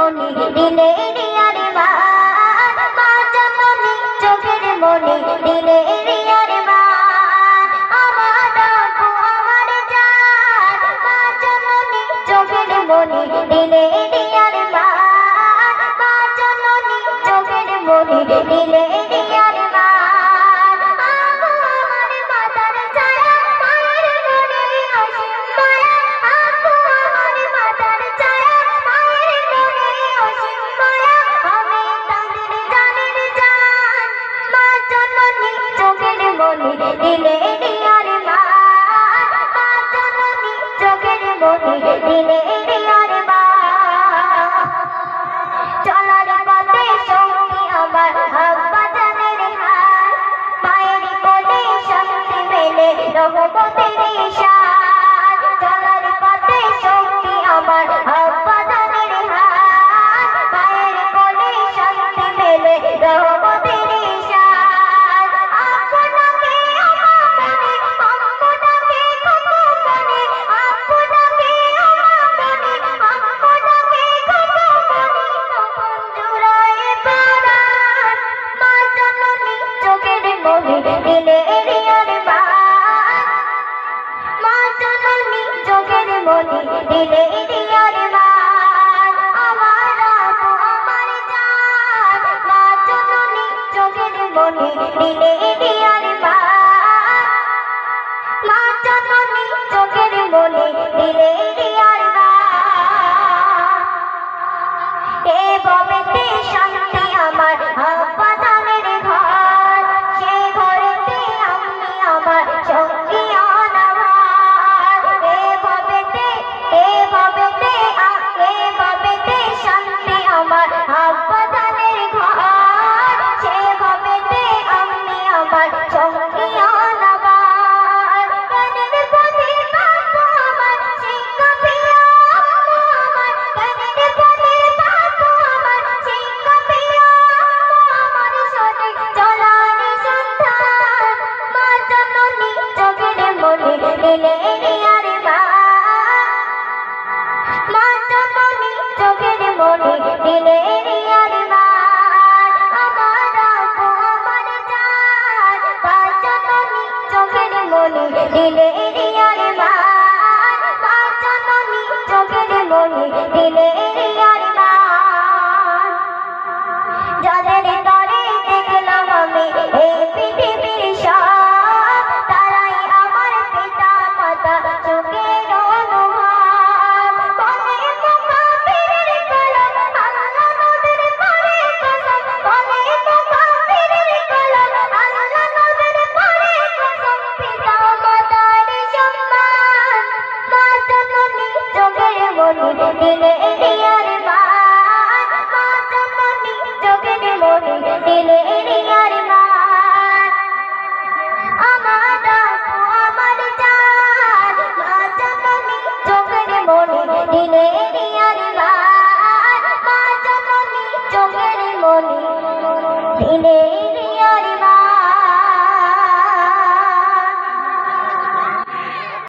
মনি দিলের আরমান, মা জননী চোখের মনি দিলের আরমান। আমার আপু আমার জান, মা জননী চোখের মনি দিলের আরমান, মা জননী চোখের মনি দিলের আরমান। আপু আমার মাথার ছায়া, মায়ের মনে অসীম মায়া। আপু আমার মাথার ছায়া, মায়ের মনে অসীম মায়া। আমি তাদের জানের জান, মা জননী চোখের মনি দিলের আরমান, মা জননী চোখের মনি দিলের আরমান। চলার পথে সঙ্গী আমার আব্বা জানের হাল, মায়ের কোলে শান্তি মেলে রহমতের ইশার। চলার পথে সঙ্গী আমার আব্বা জানের হাল, মায়ের কোলে শান্তি মেলে রহমতের ইশার। আপনাকে আমার মনে, আপনাকে কত মনে, আপনাকে আমার মনে, আপনাকে কত মনে। তখন জুড়ায় প্রাণ, মা জননী চোখের মনি দিলের আরমান, মা জননী চোখের মনি দিলের আরমান। আমার আপু আমার জান, মা জননী চোখের মনি দিলের আরমান, মা জননী চোখের মনি দিলের আরমান। এ ভবেতে শান্তি আমার আব্বা জানের ঘর, সে ঘরেতে আমি আমার সঙ্গী অনাহার। এ ভবেতে শান্তি আমার আব্বা জানের ঘর, সে ভবেতে আমি আমার সঙ্গী অনাহার। গানের পথে বাবু আমার শিক্ষা প্রিয় আম্মু আমার, গানের পথে বাবু আমার শিক্ষা প্রিয় আম্মু আমার। শোনে চলার সন্ধান, মা জননী চোখের মনি দিলের আরমান, মা জননী চোখের মনি দিলের আরমান। আমার আপু আমার জান, মা জননী চোখের মনি দিলের আরমান, মা জননী চোখের মনি দিলের আরমান। যাদের তরে দেখলাম আমি এই পৃথিবীর সব, তারাই আমার পিতা মাতা চোখের অনুভব। বলে মুকাফিরের কলম আল্লাহ নবীর পরে কসম, বলে মুকাফিরের কলম আল্লাহ নবীর পরে কসম। পিতা মাতার সম্মান, মা জননী চোখের মনি দিলের আরমান, মা জননী চোখের মনি দিলের আরমান। আমার আপু আমার জান, মা জননী চোখের মনি দিলের আরমান, মা জননী চোখের মনি দিলের